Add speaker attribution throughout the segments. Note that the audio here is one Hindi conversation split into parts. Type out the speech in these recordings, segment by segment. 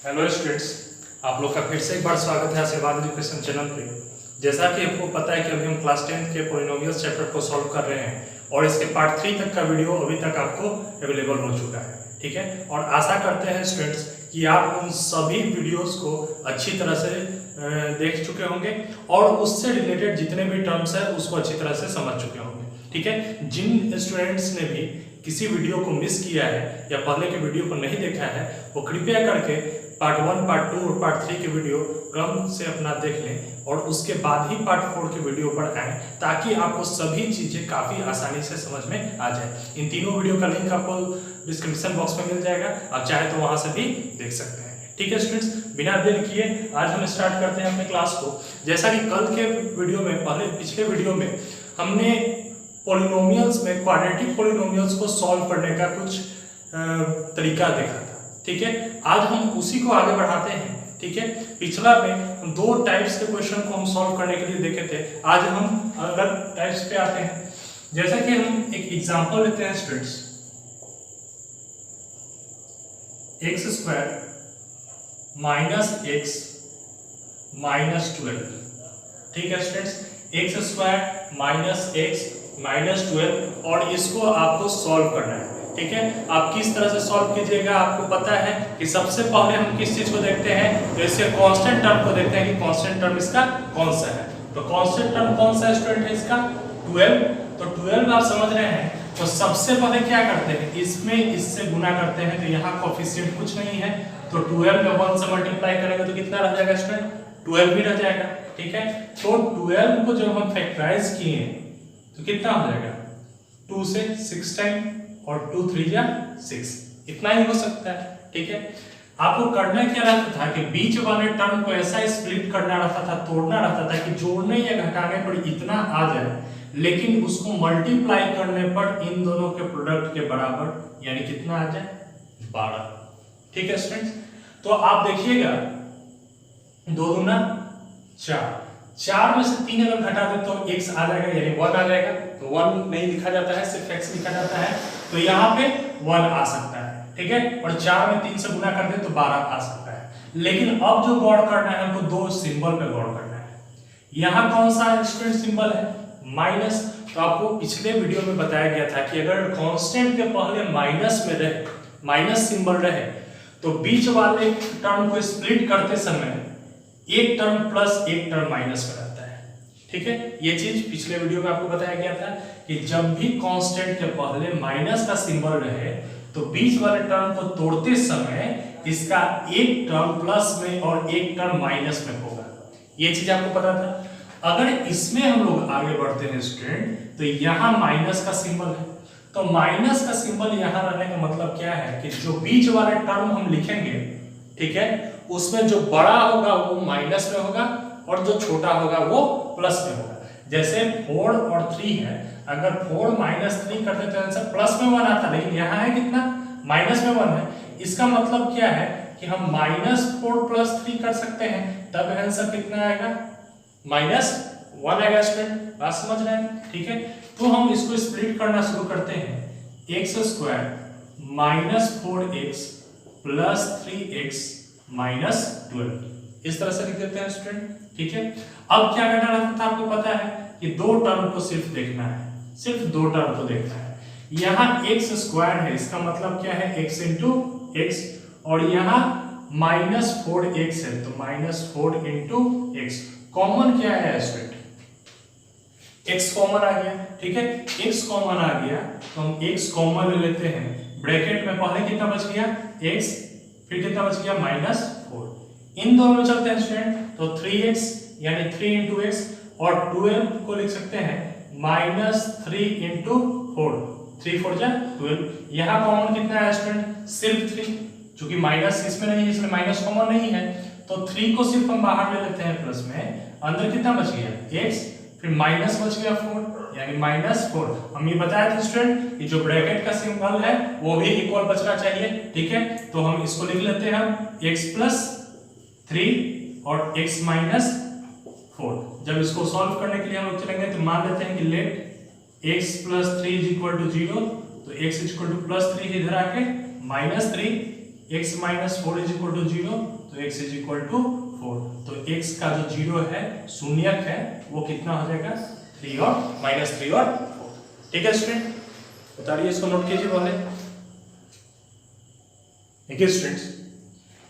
Speaker 1: हेलो स्टूडेंट्स, आप लोग का फिर से एक बार स्वागत है आशीर्वाद एजुकेशन चैनल पे। जैसा कि आपको पता है कि अभी हम क्लास 10 के पॉलिनोमियल्स चैप्टर को सॉल्व कर रहे हैं और इसके पार्ट 3 तक का वीडियो अभी तक आपको अवेलेबल हो चुका है, ठीक है। और आशा करते हैं स्टूडेंट्स कि आप उन सभी वीडियोस को अच्छी तरह से देख चुके होंगे और उससे रिलेटेड जितने भी टर्म्स है उसको अच्छी तरह से समझ चुके होंगे, ठीक है। जिन स्टूडेंट्स ने भी किसी वीडियो को मिस किया है या पहले के वीडियो को नहीं देखा है वो कृपया करके पार्ट 1, पार्ट 2 और पार्ट 3 के वीडियो क्रम से अपना देख लें और उसके बाद ही पार्ट 4 के वीडियो पर आएँ ताकि आपको सभी चीज़ें काफ़ी आसानी से समझ में आ जाए। इन तीनों वीडियो का लिंक आपको डिस्क्रिप्शन बॉक्स में मिल जाएगा, आप चाहे तो वहाँ से भी देख सकते हैं, ठीक है स्टूडेंट्स। बिना देर किए आज हम स्टार्ट करते हैं अपने क्लास को। जैसा कि कल के वीडियो में पिछले वीडियो में हमने पॉलिनोमियल्स में क्वाड्रेटिक पॉलिनोमियल्स को सॉल्व करने का कुछ तरीका देखा था, ठीक है। आज हम उसी को आगे बढ़ाते हैं, ठीक है। पिछला में हम 2 टाइप्स के क्वेश्चन को हम सॉल्व करने के लिए देखे थे, आज हम अलग टाइप्स पे आते हैं। जैसा कि हम एक एग्जांपल लेते हैं स्टूडेंट्स, x² - x - 12, ठीक है स्टूडेंट्स। x² - x - 12 और इसको आपको सॉल्व करना है, ठीक है। आप किस तरह से सॉल्व कीजिएगा आपको पता है कि सबसे पहले हम किस चीज को देखते हैं, तो इसके कांस्टेंट टर्म को देखते हैं कि कांस्टेंट टर्म इसका कौन सा है। तो कांस्टेंट टर्म कौन सा स्टूडेंट है इसका 12। तो 12 आप समझ रहे हैं, तो सबसे पहले क्या करते हैं इसमें इससे गुना करते हैं, तो यहाँ कोएफिशिएंट कुछ नहीं है तो 12 में 1 से मल्टीप्लाई करेंगे तो कितना रह जाएगा स्टूडेंट 12 भी रह जाएगा, ठीक है। तो 12 को जब हम फैक्टराइज किए तो कितना हो जाएगा 2 से 6 टाइम और 2 3 जा 6, इतना ही हो सकता है, ठीक है। आपको करना क्या रहता था कि बीच वाले टर्म को ऐसा स्प्लिट करना रहता था, तोड़ना रहता था कि जोड़ने या घटाने पर इतना आ जाए, लेकिन उसको मल्टीप्लाई करने पर इन दोनों के प्रोडक्ट के बराबर यानी कितना आ जाए 12, ठीक है स्टूडेंट्स। तो आप देखिएगा 2 दूना 4 में से 3 अगर घटा दे तो x आ जाएगा यानी 1 आ जाएगा। तो 1 नहीं लिखा जाता है, सिर्फ x लिखा जाता है, तो यहाँ पे 1 आ सकता है, ठीक है। और 4 में 3 से गुना कर दे तो 12 आ सकता है। लेकिन अब जो गौर करना है हमको 2 सिंबल पे गौर करना है। यहाँ कौन सा स्टूडेंट सिंबल है माइनस। तो आपको पिछले वीडियो में बताया गया था कि अगर कांस्टेंट के पहले माइनस में रहे, माइनस सिंबल रहे, तो बीच वाले टर्म को स्प्लिट करते समय एक टर्म प्लस एक टर्म माइनस में रहता है, ठीक है। ये चीज पिछले वीडियो में आपको बताया गया था कि जब भी कांस्टेंट के पहले माइनस का सिंबल रहे तो बीच वाले टर्म को तोड़ते समय इसका एक टर्म प्लस में और एक टर्म माइनस में होगा, ये चीज आपको पता था। अगर इसमें हम लोग आगे बढ़ते हैं स्टूडेंट, तो यहाँ माइनस का सिंबल है, तो माइनस का सिंबल यहाँ रहने का मतलब क्या है कि जो बीच वाले टर्म हम लिखेंगे, ठीक है, उसमें जो बड़ा होगा वो माइनस में होगा और जो छोटा होगा वो प्लस में होगा। जैसे 4 और 3 है, अगर 4 - 3 करते तो आंसर प्लस में 1 आता, लेकिन यहाँ है कितना माइनस में 1 है। इसका मतलब क्या है कि हम -4 + 3 कर सकते हैं, तब आंसर कितना आएगा -1 आएगा स्टूडेंट, बात समझ रहे हैं, ठीक है। तो हम इसको स्प्लिट करना शुरू करते हैं, x² - 4x + 3x - 12, इस तरह से लिख देते हैं स्टूडेंट, ठीक है। अब क्या करना रहता था आपको पता है कि 2 टर्म को सिर्फ देखना है, सिर्फ 2 टर्म को देखना है। यहाँ x² है, इसका मतलब क्या है x × x, और यहाँ -4x है तो -4 × x। कॉमन क्या है स्टूडेंट x कॉमन आ गया, ठीक है। x कॉमन आ गया तो हम x कॉमन ले लेते हैं, ब्रैकेट में पहले कितना बच गया x, फिर कितना बच गया -4, इन दोनों में चलते हैं स्टूडेंट, तो 3x यानी 3 × x, और 12 को लिख सकते हैं -3 × 4, 3 4 जा 12। यहाँ कॉमन कितना है स्टूडेंट सिर्फ 3, क्योंकि माइनस इसमें नहीं है इसलिए माइनस कॉमन नहीं है, तो 3 को सिर्फ हम बाहर ले लेते हैं प्लस में, अंदर कितना बच गया x, फिर माइनस बच गया 4 यानी -4। हम ये बताया था स्टूडेंट कि जो ब्रैकेट का सिंबल है वो भी इक्वल बचना चाहिए, ठीक है। तो हम इसको लिख लेते हैं x + 3 और x - 4। जब इसको सॉल्व करने के लिए हम लोग चलेंगे तो मान लेते हैं कि लेट x + 3 = 0, तो x = +3 इधर आके -3 x minus 4 is equal to 0, तो x इज इक्वल टू 4। तो x का जो 0 है शून्यक है वो कितना हो जाएगा 3 और -3 और 4। ठीक है स्टूडेंट, बताइए इसको नोट कीजिए पहले। देखिए स्टूडेंट्स,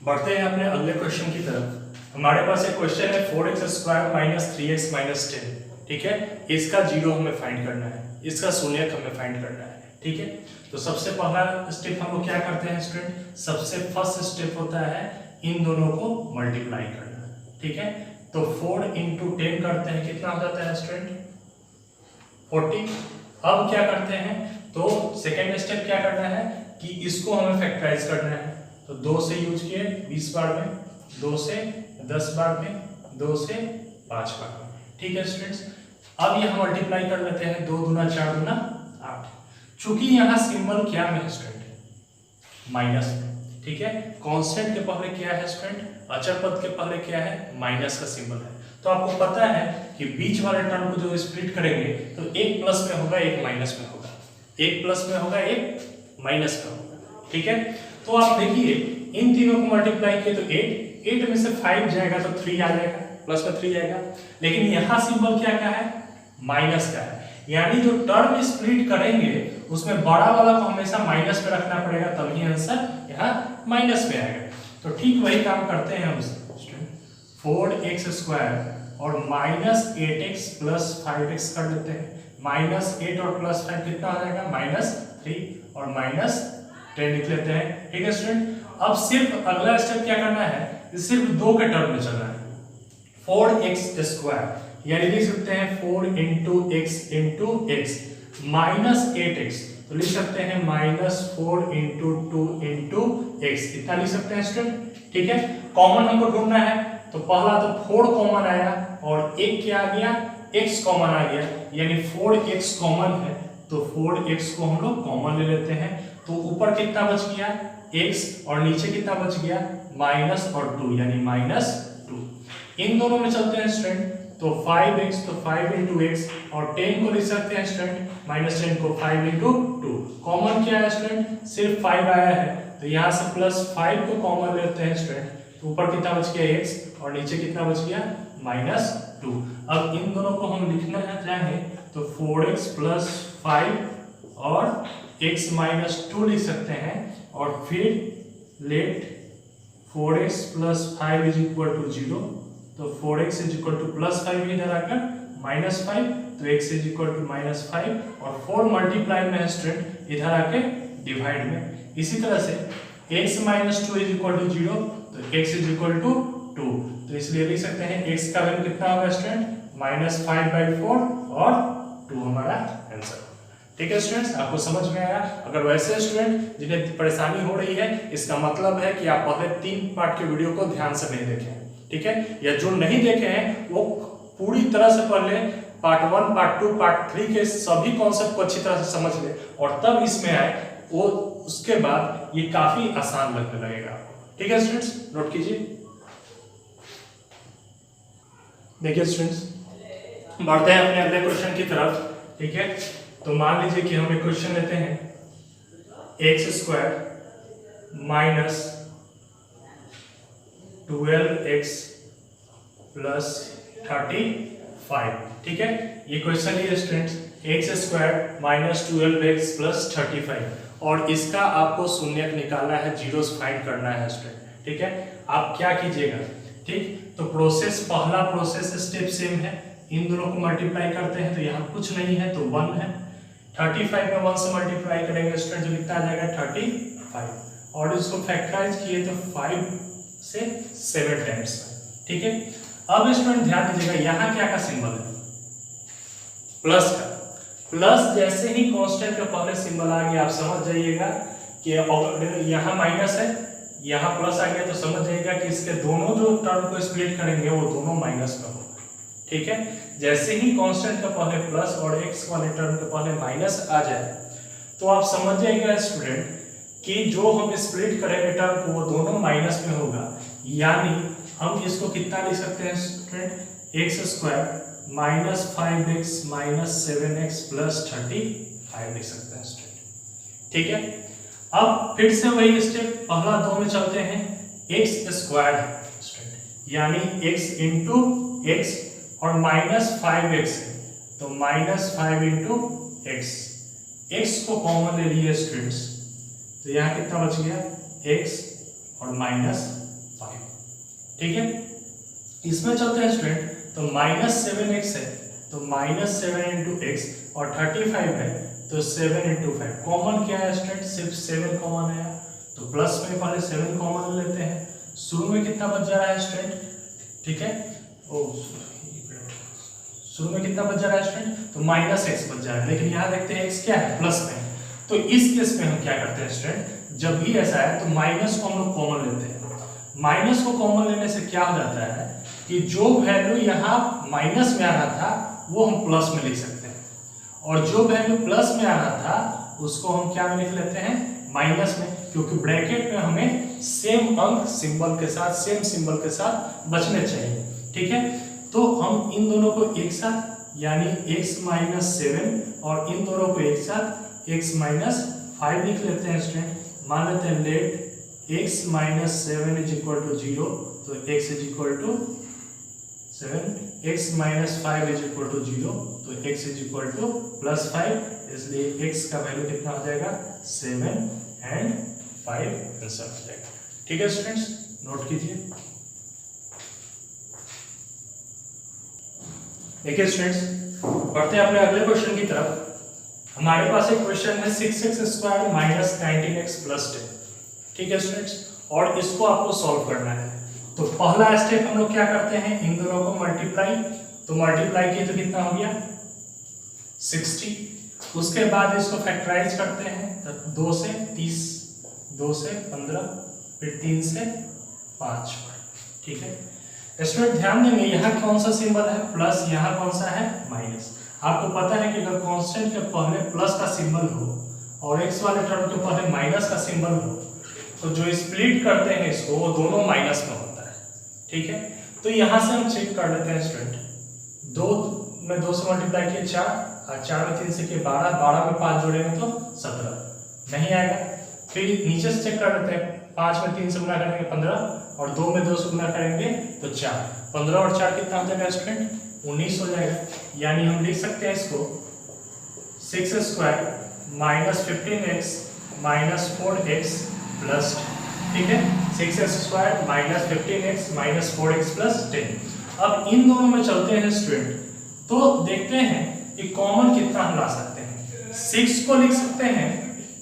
Speaker 1: बढ़ते हैं अपने अगले क्वेश्चन की तरफ। हमारे पास एक क्वेश्चन है 4x² माइनस 3x माइनस 10। ठीक है, इसका 0 हमें फाइंड करना है, इसका शून्यक हमें फाइंड करना है। ठीक है, तो सबसे पहला स्टेप हम लोग क्या करते हैं स्टूडेंट, सबसे फर्स्ट स्टेप होता है इन दोनों को मल्टीप्लाई करना। ठीक है, तो 4 × 10 करते हैं, कितना हो जाता है स्टूडेंट 40। अब क्या करते हैं, तो सेकेंड स्टेप क्या करना है कि इसको हमें फैक्टराइज करना है। तो 2 से यूज किए 20 बार में, 2 से 10 बार में, 2 से 5 बार में। ठीक है स्टूडेंट्स, अब यह मल्टीप्लाई कर लेते हैं, 2 दूना 4 दूना 8। चूंकि यहाँ सिंबल क्या में है स्टूडेंट माइनस में। ठीक है, कांस्टेंट के पहले क्या है स्टूडेंट, अचर पद के पहले क्या है माइनस का सिंबल है। तो आपको पता है कि बीच वाले टर्म को जो स्प्लिट करेंगे तो एक प्लस में होगा एक माइनस में होगा, एक प्लस में होगा एक माइनस में होगा। ठीक है, तो आप देखिए इन तीनों को मल्टीप्लाई किए तो 8 में से 5 जाएगा तो 3 आ जाएगा, प्लस में 3 आएगा। लेकिन यहाँ सिंबल क्या का है माइनस का है, यानी जो टर्म स्प्लिट करेंगे उसमें बड़ा वाला को हमेशा माइनस में रखना पड़ेगा, तभी आंसर यहाँ माइनस में आएगा। तो ठीक वही काम करते हैं हम 4x² और -8x + 5x कर लेते हैं। -8 और +5 कितना हो जाएगा -3 और -10 लिख लेते हैं। ठीक है स्टूडेंट, अब सिर्फ अगला स्टेप क्या करना है, सिर्फ 2 के टर्म में चलना है। 4x² यानी लिख सकते हैं 4 × x × x -8x, तो लिख सकते हैं -4 × 2 × x, इतना लिख सकते हैं स्टूडेंट। ठीक है, कॉमन हमको ढूंढना है, तो पहला तो 4 कॉमन आया और एक क्या आ गया x कॉमन आ गया, यानी 4x कॉमन है, तो 4x को हम लोग कॉमन ले लेते हैं। तो ऊपर कितना बच गया x और नीचे कितना बच गया माइनस और 2 यानी -2। इन दोनों में चलते हैं स्टूडेंट, तो 5x तो 5 × x और 10 को लिख सकते हैं स्टूडेंट, -10 को 5 × 2। कॉमन क्या है स्टूडेंट, सिर्फ 5 आया है, तो यहाँ से +5 को कॉमन लेते हैं स्टूडेंट, तो ऊपर कितना बच गया x और नीचे कितना बच गया -2। अब इन दोनों को हम लिखना चाहें तो 4x + 5 और x - 2 लिख सकते हैं, और फिर लेट 4x + 5 = 0, तो 4x = +5 इधर आकर -5, तो x = -5 और 4 मल्टीप्लाई में स्टूडेंट इधर आके डिवाइड में। इसी तरह से x - 2 = 0, तो x = 2, तो इसलिए लिख सकते हैं x का वैल्यू कितना होगा स्टूडेंट -5/4 और 2 हमारा आंसर। ठीक है स्टूडेंट्स, आपको समझ में आया। अगर वैसे स्टूडेंट जिन्हें परेशानी हो रही है, इसका मतलब है कि आप पहले 3 पार्ट के वीडियो को ध्यान से नहीं देखे हैं। ठीक है, या जो नहीं देखे हैं वो पूरी तरह से पहले पार्ट 1, पार्ट 2, पार्ट 3 के सभी कॉन्सेप्ट को अच्छी तरह से समझ ले और तब इसमें आए, वो उसके बाद ये काफी आसान लगने लगेगा आपको। ठीक है स्टूडेंट्स, नोट कीजिए। देखिए स्टूडेंट्स, बढ़ते हैं अपने अगले क्वेश्चन की तरफ। ठीक है, तो मान लीजिए कि हम एक क्वेश्चन लेते हैं x² माइनस 12x + 35। ठीक है, ये क्वेश्चन है स्टूडेंट्स, x² माइनस 12x + 35, और इसका आपको शून्यक निकालना है, जीरोस फाइंड करना है स्टूडेंट। ठीक है, आप क्या कीजिएगा, ठीक, तो प्रोसेस, पहला प्रोसेस स्टेप सेम है, इन दोनों को मल्टीप्लाई करते हैं, तो यहाँ कुछ नहीं है तो 1 है। 35 में 1 से मल्टीप्लाई करेंगे स्टूडेंट, जो कितना आ जाएगा 35, और इसको फैक्टराइज किए तो 5 से 7 टाइम्स। ठीक है, अब स्टूडेंट ध्यान दीजिएगा, यहाँ क्या का सिंबल है प्लस का। प्लस जैसे ही कांस्टेंट का पहले सिंबल आ गया, आप समझ जाइएगा कि यहाँ माइनस है, यहाँ प्लस आ गया, तो समझ जाइएगा कि इसके दोनों जो टर्म को स्प्लिट करेंगे वो दोनों माइनस में होगा। ठीक है, जैसे ही कांस्टेंट का पहले प्लस और x वाले टर्म के पहले माइनस आ जाए, तो आप समझ जाइएगा स्टूडेंट कि जो हम स्प्लिट करेंगे टर्म को वो दोनों माइनस में होगा, यानी हम इसको कितना लिख सकते हैं स्टूडेंट, x² -5x - 7x + 35 लिख सकते हैं स्टूडेंट। ठीक है, अब फिर से वही स्टेप, पहला 2 में चलते हैं, एक्स स्क्वायर यानी x इंटू एक्स और -5x है तो -5 इंटू एक्स, एक्स को कॉमन ले लिए स्टूडेंट्स, तो यहाँ कितना बच गया x और -5, ठीक है। इसमें चलते हैं स्टूडेंट, तो -7x है तो -7 इंटू एक्स और 35 है तो 7 इंटू 5, कॉमन क्या है स्टूडेंट, सिर्फ 7 कॉमन है, तो प्लस में पहले 7 कॉमन लेते हैं, शुरू में कितना बच जा रहा है स्टूडेंट, ठीक है, शुरू में कितना बच जा रहा है स्टूडेंट, तो -x बच जा रहा है, लेकिन यहाँ देखते हैं x क्या है, प्लस में, तो इस केस में हम क्या करते हैं स्टूडेंट, जब भी ऐसा है तो माइनस को हम लोग कॉमन लेते हैं, माइनस को कॉमन लेने से क्या हो जाता है कि जो वैल्यू यहाँ माइनस में आ रहा था वो हम प्लस में लिख सकते हैं, और जो वैल्यू प्लस में आ रहा था उसको हम क्या में लिख लेते हैं, माइनस में, क्योंकि ब्रैकेट में हमें सेम अंक सिंबल के साथ, सेम सिंबल के साथ बचने चाहिए, ठीक है। तो हम इन दोनों को एक साथ यानी x -7 और इन दोनों को एक साथ x -5 लिख लेते हैं स्टूडेंट, मान लेते हैं let x -7 is equal to 0, तो x is equal to 7, x -5 is equal to 0, तो x इज इक्वल टू +5, इसलिए x का वैल्यू कितना हो जाएगा 7 एंड 5 आंसर हो जाएगा, ठीक है स्टूडेंट्स, नोट कीजिए। देखिए स्टूडेंट्स, बढ़ते हैं अपने अगले क्वेश्चन की तरफ। हमारे पास एक क्वेश्चन है 6x square minus 19x plus 10, ठीक है स्टूडेंट्स, और इसको आपको सॉल्व करना है। तो पहला स्टेप हम लोग क्या करते हैं, इन दोनों को मल्टीप्लाई, तो मल्टीप्लाई किए तो कितना हो गया 60, उसके बाद इसको फैक्टराइज करते हैं, तो 2 से 30, 2 से 15, फिर 3 से 5, ठीक है स्टूडेंट। ध्यान देंगे यहाँ कौन सा सिंबल है प्लस, यहाँ कौन सा है माइनस। आपको पता है कि अगर कांस्टेंट के पहले प्लस का सिंबल हो और एक्स वाले टर्म के पहले माइनस का सिंबल हो, तो जो स्प्लिट करते हैं इसको वो दोनों माइनस में होता है, ठीक है। तो यहाँ से हम चेक कर लेते हैं स्टूडेंट, 2 में 2 से मल्टीप्लाई किए 4, और 4 में 3 से किए 12, 12 में 5 जोड़ेंगे तो 17, नहीं आएगा। फिर नीचे से चेक कर लेते हैं, 5 में 3 से गुना करेंगे 15, और 2 में 2 से गुना करेंगे तो 4, 15 और 4 कितना हो जाएगा स्टूडेंट 19 हो जाएगा। यानी हम लिख सकते हैं इसको 6 square minus 15x minus 4x plus, ठीक है, 6 square minus 15x minus 4x plus 10। अब इन दोनों में चलते हैं स्टूडेंट, तो देखते हैं कि कॉमन कितना हम ला सकते हैं। 6 को लिख सकते हैं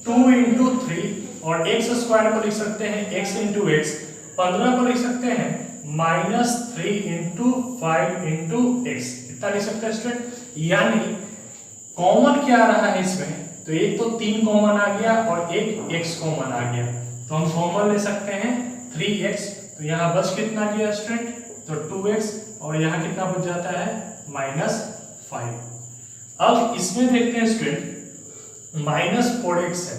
Speaker 1: 2 इंटू 3, और x स्क्वायर को लिख सकते हैं x इंटू एक्स, 15 को लिख सकते हैं -3 इंटू 5 इंटू एक्स, इतना लिख सकते हैं स्टूडेंट। यानी कॉमन क्या आ रहा है इसमें, तो एक तो 3 कॉमन आ गया और एक x कॉमन आ गया, तो हम कॉमन ले सकते हैं 3x, तो यहाँ बच कितना गया स्टूडेंट, तो 2x, और यहाँ कितना बच जाता है -5। अब इसमें देखते हैं स्टूडेंट -4x है,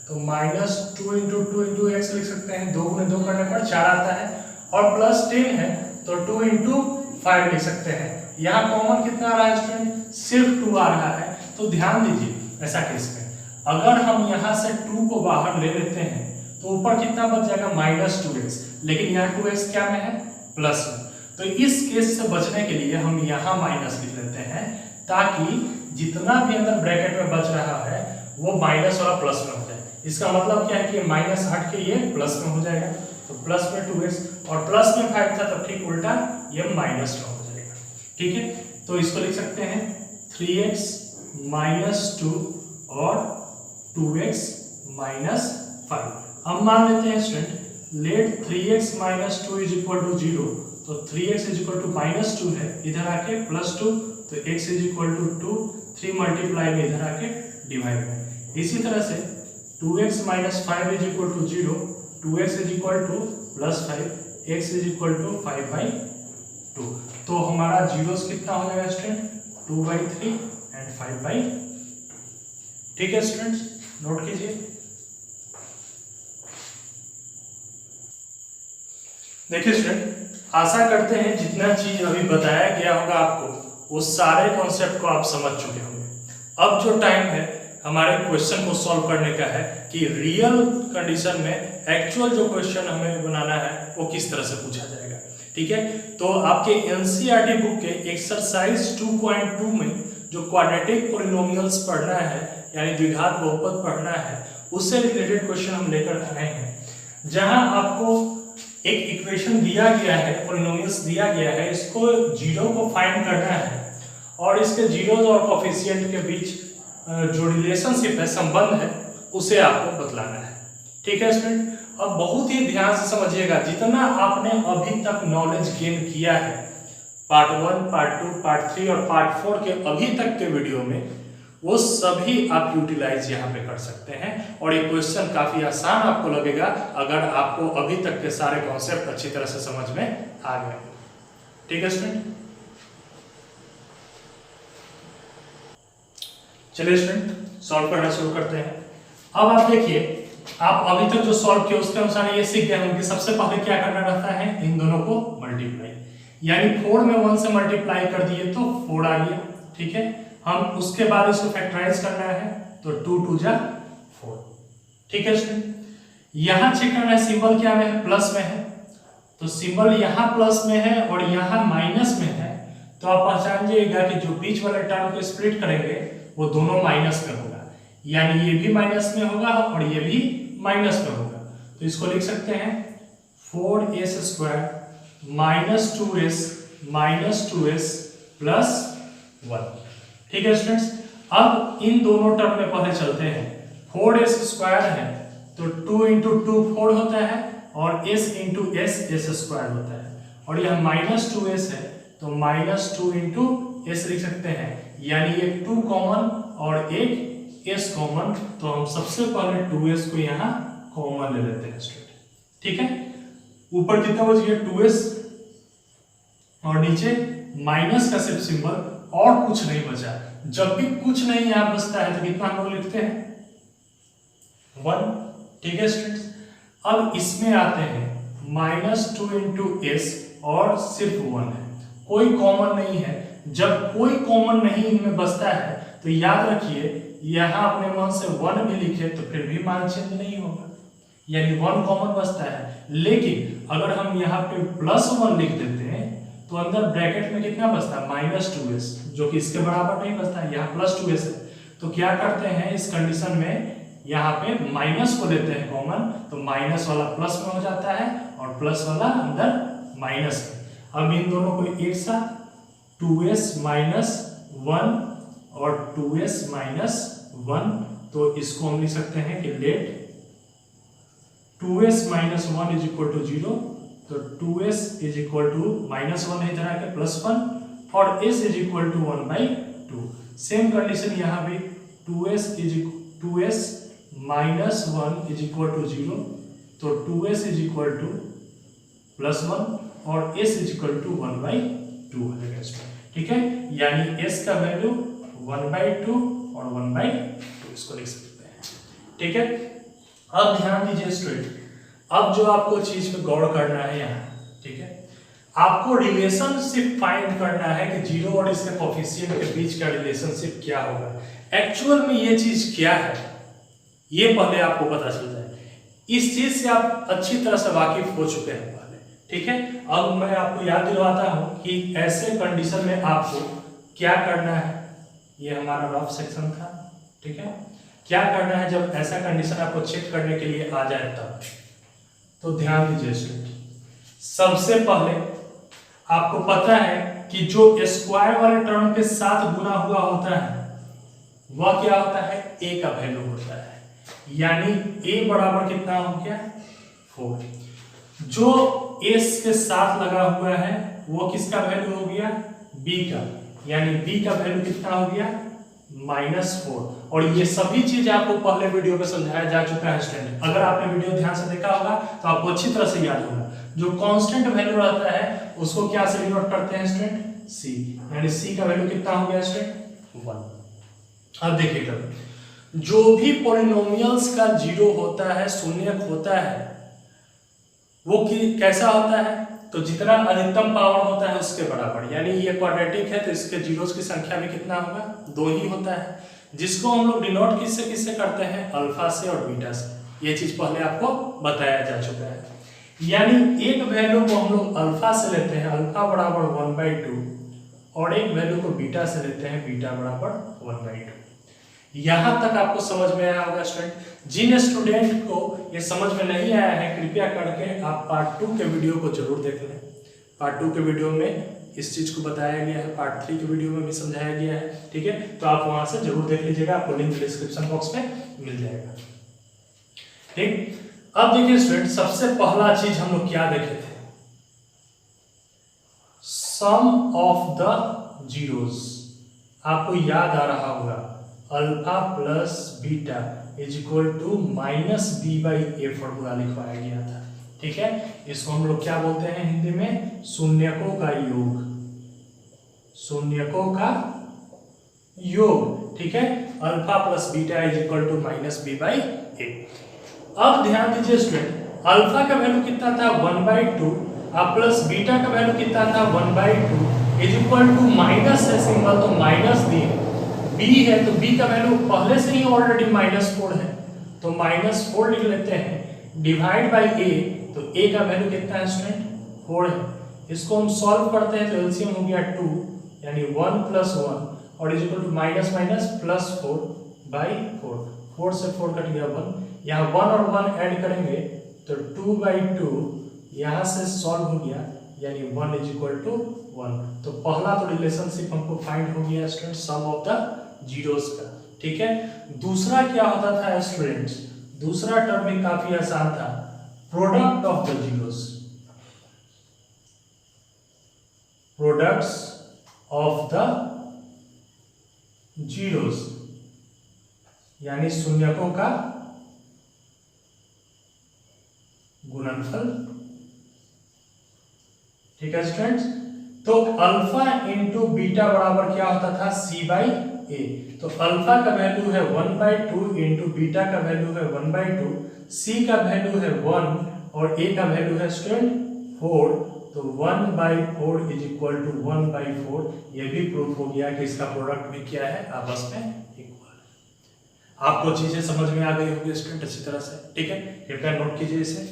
Speaker 1: तो -2 इंटू 2 इंटू एक्स लिख सकते हैं, 2 गुणे 2 करने पर 4 आता है, और प्लस 10 है तो 2 इंटू 5 लिख सकते हैं। यहाँ कॉमन कितना आ रहा है स्टूडेंट, सिर्फ 2 आ रहा है। तो ध्यान दीजिए ऐसा केस में अगर हम यहाँ से 2 को बाहर ले लेते हैं तो ऊपर कितना बच जाएगा -2x, लेकिन यहाँ 2x क्या में है प्लस में, तो इस केस से बचने के लिए हम यहाँ माइनस लिख लेते हैं, ताकि जितना भी अंदर ब्रैकेट में बच रहा है वो माइनस वाला प्लस में हो जाए। इसका मतलब क्या है कि माइनस हट के ये प्लस में हो जाएगा, तो प्लस में 2x, और प्लस में 5 था तो ठीक उल्टा ये माइनस में हो जाएगा, ठीक है। तो इसको लिख सकते हैं 3x माइनस 2 और 2x माइनस 5। अब मान लेते हैं student let 3x minus 2 is equal to 0, तो 3x इज इक्वल टू -2 है, इधर आके +2, तो x is equal to 2, 3 multiply में इधर आके डिवाइड में। इसी तरह से 2x minus 5 is equal to 0, 2x is equal to +5, x is equal to 5/2, तो हमारा जीरोस कितना हो जाएगा स्टूडेंट 2/3 एंड 5/2, ठीक है स्टूडेंट्स, नोट कीजिए। देखिए स्टूडेंट, आशा करते हैं जितना चीज अभी बताया गया होगा आपको वो सारे कॉन्सेप्ट को आप समझ चुके होंगे। अब जो टाइम है हमारे क्वेश्चन को सॉल्व करने का है कि रियल कंडीशन में एक्चुअल जो क्वेश्चन हमें बनाना है वो किस तरह से पूछा जाएगा। ठीक है, तो आपके एनसीईआरटी बुक के एक्सरसाइज 2.2 में जो क्वाड्रेटिक पॉलिनोमियल्स पढ़ना है यानी द्विघात बहुपद पढ़ना है, उससे रिलेटेड क्वेश्चन हम लेकर आए हैं, जहां आपको एक इक्वेशन दिया गया है, पॉलिनोमियल्स दिया गया है, इसको जीरो को फाइंड करना है और इसके जीरोज और कोफिशिएंट के बीच जो रिलेशनशिप है, संबंध है, उसे आपको बतलाना है। ठीक है स्टूडेंट, अब बहुत ही ध्यान से समझिएगा, जितना आपने अभी तक नॉलेज गेन किया है पार्ट 1, पार्ट 2, पार्ट 3 और पार्ट 4 के अभी तक के वीडियो में, वो सभी आप यूटिलाइज यहाँ पे कर सकते हैं और ये क्वेश्चन काफी आसान आपको लगेगा अगर आपको अभी तक के सारे कॉन्सेप्ट अच्छी तरह से समझ में आ गए। ठीक है स्टूडेंट, चलिए स्टूडेंट सॉल्व करना शुरू करते हैं। अब आप देखिए, आप अभी तक जो सॉल्व किया उसके अनुसार ये सीख गए होंगे सबसे पहले क्या करना रहता है, इन दोनों को मल्टीप्लाई, यानी 4 में 1 से मल्टीप्लाई कर दिए तो 4 आ गया। ठीक है, हम उसके बाद इसको फैक्टराइज करना है तो 2 2 जा 4। ठीक है स्टूडेंट, यहां चेक करना है सिंबल क्या में है, प्लस में है, तो सिंबल यहां प्लस में है और यहां माइनस में है, तो आप पहचान जाइएगा कि जो बीच वाले टर्म को स्प्लिट करेंगे वो दोनों माइनस में होगा, यानी ये भी माइनस में होगा और ये भी माइनस में होगा। तो इसको लिख सकते हैं 4s² minus 2s minus 2s plus 1। ठीक है स्टूडेंट्स, अब इन दोनों टर्म में पहले चलते हैं। 4s² है तो 2 × 2 4 होता है और s × s s² होता है, और यह माइनस 2s है तो माइनस 2 × s लिख सकते हैं, यानी एक 2 कॉमन और एक s कॉमन, तो हम सबसे पहले 2s को यहाँ कॉमन ले लेते हैं स्टूडेंट। ठीक है, ऊपर कितना बच गया 2s और नीचे माइनस का सिर्फ सिंबल और कुछ नहीं बचा। जब भी कुछ नहीं यहाँ बचता है तो कितना हम लोग लिखते हैं 1। ठीक है स्टूडेंट्स, अब इसमें आते हैं -2 × s और सिर्फ 1 है, कोई कॉमन नहीं है। जब कोई कॉमन नहीं इनमें बचता है तो याद रखिए यहाँ अपने मन से 1 भी लिखे तो फिर भी मान चेंज नहीं होगा, यानी 1 कॉमन बचता है। लेकिन अगर हम यहाँ पे +1 लिख देते हैं तो अंदर ब्रैकेट में कितना बचता है -2s, जो कि इसके बराबर नहीं बचता है, यहाँ +2s है। तो क्या करते हैं इस कंडीशन में, यहाँ पे माइनस को लेते हैं कॉमन, तो माइनस वाला प्लस में हो जाता है और प्लस वाला अंदर माइनस में। अब इन दोनों को एक साथ 2s - 1 और 2s - 1, तो इसको हम लिख सकते हैं कि लेट 2s - 1 = 0, तो 2s = -1 है इधर आके +1 और s = 1/2। सेम कंडीशन यहाँ भी 2s - 1 = 0, तो 2s = +1 और s = 1/2 हो जाएगा। ठीक है, यानी s का वैल्यू 1/2 और 1/2 इसको लिख सकते हैं। ठीक है, अब ध्यान दीजिए स्टूडेंट, अब जो आपको चीज पे गौर करना है यहाँ, ठीक है, आपको रिलेशनशिप फाइंड करना है कि जीरो और इसके कोफिशिएंट के बीच का रिलेशनशिप क्या होगा। एक्चुअल में ये चीज क्या है ये पहले आपको पता चल जाए। इस चीज से आप अच्छी तरह से वाकिफ हो चुके हैं पहले। ठीक है, अब मैं आपको याद दिलवाता हूं कि ऐसे कंडीशन में आपको क्या करना है। ये हमारा रफ सेक्शन था। ठीक है, क्या करना है जब ऐसा कंडीशन आपको चेक करने के लिए आ जाए तब, तो ध्यान दीजिए स्टूडेंट, सबसे पहले आपको पता है कि जो स्क्वायर वाले टर्म के साथ गुना हुआ होता है वह क्या होता है, a का वैल्यू होता है, यानी a बराबर कितना हो गया 4। जो s के साथ लगा हुआ है वो किसका वैल्यू हो गया, b का, यानी b का वैल्यू कितना हो गया -4। और ये सभी चीज आपको पहले वीडियो में समझाया जा चुका है स्टूडेंट। अगर आपने वीडियो ध्यान से देखा होगा तो आपको अच्छी तरह से याद होगा। जो कांस्टेंट वैल्यू रहता है उसको क्या से डिनोट करते हैं स्टूडेंट, c, यानी c का वैल्यू कितना हो गया स्टूडेंट 1। अब देखिएगा, जो भी पॉलिनोमियल्स का जीरो होता है, शून्य होता है, वो कैसा होता है, तो जितना अधिकतम पावर होता है उसके बराबर, यानी ये क्वाड्रेटिक है तो इसके जीरोस की संख्या भी कितना होगा 2 ही होता है। जिसको हम लोग डिनोट किससे करते हैं, अल्फा से और बीटा से। ये चीज पहले आपको बताया जा चुका है। यानी एक वैल्यू को हम लोग अल्फा से लेते हैं, अल्फा बराबर 1/2, और एक वैल्यू को बीटा से लेते हैं, बीटा बराबर 1/2। यहां तक आपको समझ में आया होगा स्टूडेंट। जिन स्टूडेंट को ये समझ में नहीं आया है, कृपया करके आप पार्ट 2 के वीडियो को जरूर देख लें। पार्ट 2 के वीडियो में इस चीज को बताया गया है, पार्ट 3 के वीडियो में भी समझाया गया है, ठीक है। तो आप वहां से जरूर देख लीजिएगा, आपको लिंक डिस्क्रिप्शन बॉक्स में मिल जाएगा, ठीक। अब देखिए स्टूडेंट, सबसे पहला चीज हम लोग क्या देखे थे, सम ऑफ द जीरोस। आपको याद आ रहा होगा, alpha plus beta is equal to minus B by a formula लिखवाया गया था, ठीक है। इसको हम लोग क्या बोलते हैं हिंदी में, शून्यकों का योग, शून्यकों का योग, ठीक है। Alpha plus beta is equal to minus B by A. अब ध्यान दीजिए स्टूडेंट, अल्फा का वैल्यू कितना था 1/2, अब प्लस बीटा का वैल्यू कितना था 1/2 इज इक्वल टू माइनस है सिंबल, तो माइनस दिए, बी है तो बी का वैल्यू पहले से ही ऑलरेडी -4 है, तो -4 लिख लेते हैं, डिवाइड बाई ए, तो ए का वैल्यू कितना है स्टूडेंट 4 है। इसको हम सॉल्व करते हैं तो एलसीएम हो गया 2, यानी 1 + 1 और is equal to minus minus +4/4, 4 से 4 कट गया 1, यहाँ 1 और 1 ऐड करेंगे तो 2/2, यहाँ से सॉल्व हो गया, यानी 1 = 1। तो पहला तो रिलेशनशिप हमको फाइंड हो गया student, sum of the zeros का, ठीक है। दूसरा क्या होता था स्टूडेंट्स, दूसरा टर्म भी काफी आसान था, product of the zeros, products of the zeros, यानी शून्यकों का गुणनफल, ठीक है स्टूडेंट्स। तो अल्फा इंटू बीटा बराबर क्या होता था, c/a। तो अल्फा का वैल्यू है 1/2 इंटू बीटा का वैल्यू है 1/2, c का वैल्यू है 1 और a का वैल्यू है स्टूडेंट 4, तो 1/4 इज इक्वल टू 1/4। ये भी प्रूफ हो गया कि इसका प्रोडक्ट भी क्या है, आपस में इक्वल है। आपको चीजें समझ में आ गई होगी स्टूडेंट अच्छी तरह से, ठीक है। कृपया नोट कीजिए इसे।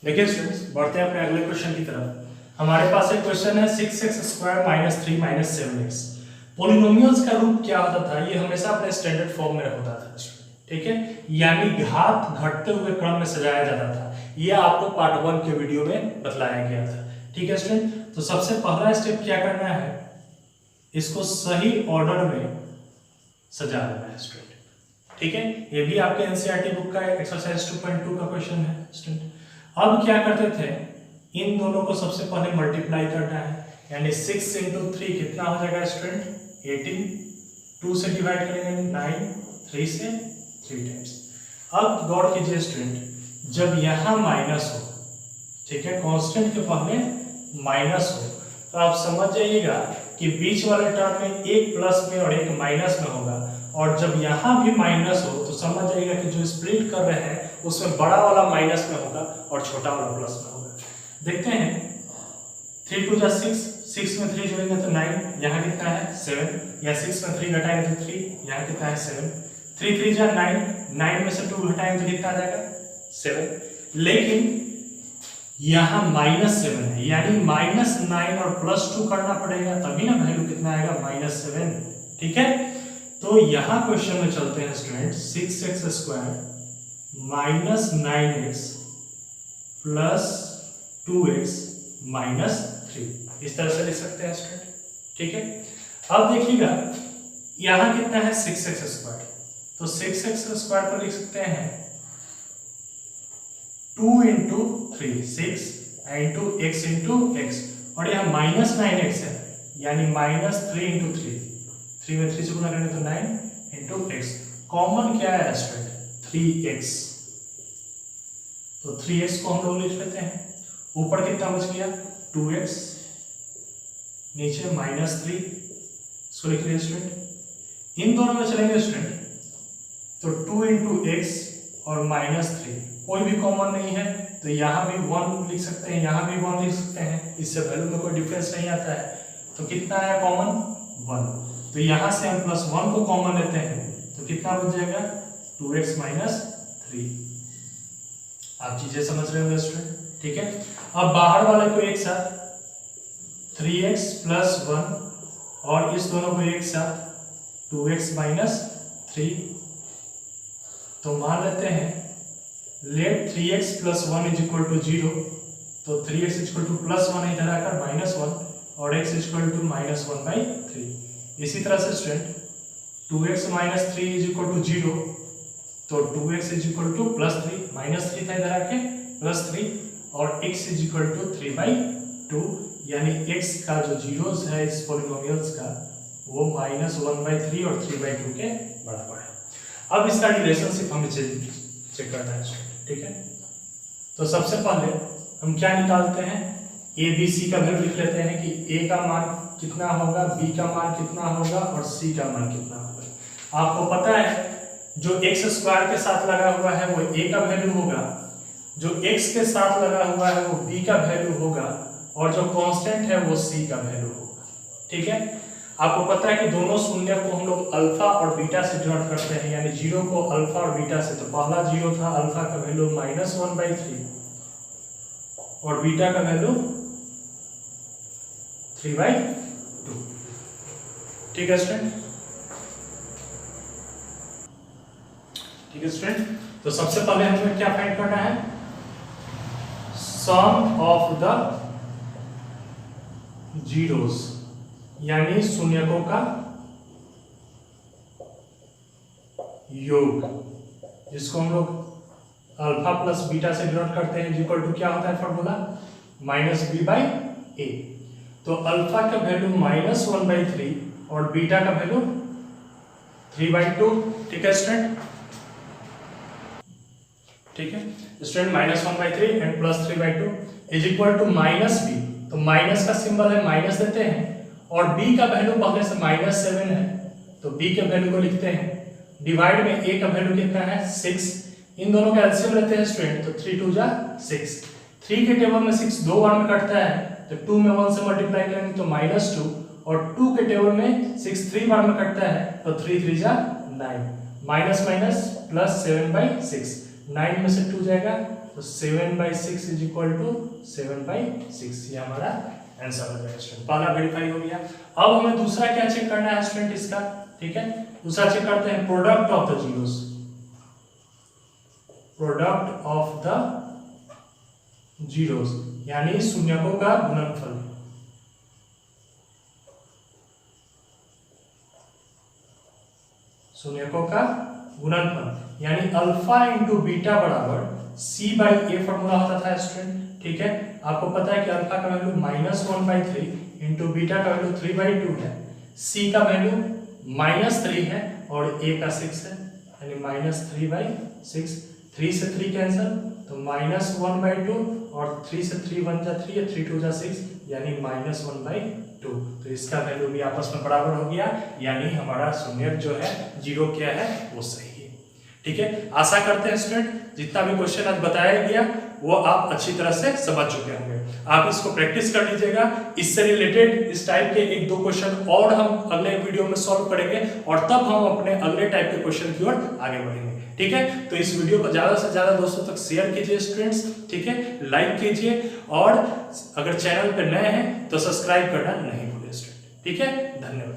Speaker 1: देखिए स्टूडेंट्स, बढ़ते हैं अपने अगले क्वेश्चन की तरफ। हमारे पास एक क्वेश्चन है 6x² - 3 - 7x। पॉलिनोमियल्स का रूप क्या होता था, ये हमेशा अपने स्टैंडर्ड फॉर्म में होता था, ठीक है, यानी घात घटते हुए क्रम में सजाया जाता था। ये आपको पार्ट 1 के वीडियो में बतलाया गया था, ठीक है स्टूडेंट। तो सबसे पहला स्टेप क्या करना है, इसको सही ऑर्डर में सजा देना है स्टूडेंट, ठीक है। ये भी आपके एनसीईआरटी बुक का एक्सरसाइज 2.2 का क्वेश्चन है स्टूडेंट। अब क्या करते थे, इन दोनों को सबसे पहले मल्टीप्लाई करना है, यानी 6 × 3 कितना हो जाएगा स्टूडेंट 18, 2 से डिवाइड करेंगे 9, 3 से 3 टाइम्स। अब गौर कीजिए स्टूडेंट, जब यहाँ माइनस हो, ठीक है, कांस्टेंट के पहले माइनस हो, तो आप समझ जाइएगा कि बीच वाले टर्म में एक प्लस में और एक माइनस में होगा, और जब यहाँ भी माइनस हो तो समझ जाइएगा कि जो स्प्लिट कर रहे हैं उसमें बड़ा वाला माइनस में होगा और छोटा वाला प्लस में होगा। देखते हैं, 3 × 2 = 6, 6 में 3 जोड़ेंगे तो 9, यहाँ कितना है 7, या 6 में 3 घटाएंगे तो 3, यहाँ कितना है 7, 3 × 3 = 9, 9 में से 2 घटाएंगे तो कितना आ जाएगा 7। लेकिन यहाँ -7 है, यानी -9 और +2 करना पड़ेगा, तभी ना वैल्यू कितना आएगा -7, ठीक है। तो यहाँ क्वेश्चन में चलते हैं स्टूडेंट, 6x² - 9x + 2x - 3, इस तरह से लिख सकते हैं स्टूडेंट, ठीक है। अब देखिएगा यहाँ कितना है 6x², तो 6x² को लिख सकते हैं 2 × 3, 6 × x × x, और यहाँ -9x है, यानी -3 × 3, 3 में 3 से गुना करेंगे तो 9 × x। कॉमन क्या है स्टूडेंट 3x, तो 3x को हम लोग लिख लेते हैं, ऊपर कितना बच गया 2x, नीचे -3, इसको लिख लिया स्टूडेंट। इन दोनों में चलेंगे स्टूडेंट, तो 2 × x और -3, कोई भी कॉमन नहीं है, तो यहाँ भी 1 लिख सकते हैं, यहाँ भी 1 लिख सकते हैं, इससे वैल्यू में कोई डिफरेंस नहीं आता है। तो कितना आया कॉमन 1, तो यहाँ से हम +1 को कॉमन लेते हैं तो कितना बच जाएगा 2x माइनस 3। आप चीजें समझ रहे हो स्टूडेंट, ठीक है। अब बाहर वाले को एक साथ 3x + 1 और इस दोनों को एक साथ 2x माइनस 3, तो मान लेते हैं लेट 3x + 1 = 0, तो 3x = +1 इधर आकर -1 और x = -1/3। इसी तरह से स्टूडेंट 2x माइनस 3 = 0, तो 2x = +3, -3 था इधर आके +3 और x = 3/2, यानी x का जो जीरोस है इस पॉलिनोमियल्स का वो -1/3 और 3/2 के बराबर है। अब इसका रिलेशनशिप हमें चेक करना है, ठीक है। तो सबसे पहले हम क्या निकालते हैं, ए बी सी का वैल्यू लिख लेते हैं कि ए का मान कितना होगा, बी का मान कितना होगा और सी का मान कितना होगा। आपको पता है जो x² के साथ लगा हुआ है वो a का वैल्यू होगा, जो x के साथ लगा हुआ है वो b का वैल्यू होगा और जो कांस्टेंट है वो c का वैल्यू होगा, ठीक है। आपको पता है कि दोनों शून्य को हम लोग अल्फा और बीटा से डिनोट करते हैं, यानी 0 को अल्फा और बीटा से। तो पहला 0 था, अल्फा का वैल्यू -1/3 और बीटा का वैल्यू 3/2, ठीक है स्टूडेंट, ठीक है स्टूडेंट। तो सबसे पहले हमें क्या फाइंड करना है, सम ऑफ द जीरोस, यानी शून्यकों का योग, जिसको हम लोग अल्फा प्लस बीटा से डिनोट करते हैं, इक्वल टू क्या होता है फॉर्मूला -b/a। तो अल्फा का वैल्यू -1/3 और बीटा का वैल्यू 3/2, ठीक है स्टूडेंट, ठीक है student. -1/3 and +3/2 is equal to -b, तो माइनस का सिंबल है, माइनस देते हैं और b का वैल्यू पहले से -7 है तो b के वैल्यू को लिखते हैं, डिवाइड में a का वैल्यू कितना है 6, इन दोनों का एलसीएम लेते हैं स्टूडेंट, तो 3 2 जा 6, 3 के टेबल में 6 दो बार में कटता है तो 2 में 1 से मल्टीप्लाई करेंगे तो -2 और 2 के टेबल में 6 3 बार में कटता है तो 3 3 जा 9, माइनस माइनस प्लस 7/6, 9 में से 2 जाएगा तो 7/6 इज इक्वल टू 7/6, ये हमारा आंसर हो जाएगा स्टूडेंट। पहला वेरीफाई हो गया। अब हमें दूसरा क्या चेक करना है स्टूडेंट इसका, ठीक है। दूसरा चेक करते हैं product of the zeros, product of the zeros यानी शून्यकों का गुणनफल, शून्यकों का गुणनफल यानी अल्फा इंटू बीटा बराबर c/a फॉर्मूला होता था स्टूडेंट, ठीक है। आपको पता है कि अल्फा का वैल्यू -1/3 इंटू बीटा का वैल्यू 3/2 है, c का वैल्यू -3 है और a का 6 है, यानी -3/6, 3 से 3 कैंसिल तो -1/2 और 3 से 3 1 जा 3 है, 3 2 जा 6 यानी -1/2, तो इसका वैल्यू भी आपस में बराबर हो गया, यानी हमारा शून्य जो है जीरो क्या है वो सही है, ठीक है। आशा करते हैं स्टूडेंट जितना भी क्वेश्चन आज बताया गया वो आप अच्छी तरह से समझ चुके होंगे। आप इसको प्रैक्टिस कर लीजिएगा, इससे रिलेटेड इस टाइप के 1-2 क्वेश्चन और हम अगले वीडियो में सॉल्व करेंगे और तब हम अपने अगले टाइप के क्वेश्चन की ओर आगे बढ़ेंगे, ठीक है। तो इस वीडियो को ज्यादा से ज्यादा दोस्तों तक शेयर कीजिए स्टूडेंट्स, ठीक है, लाइक कीजिए और अगर चैनल पर नए हैं तो सब्सक्राइब करना नहीं भूलिए स्टूडेंट, ठीक है। धन्यवाद।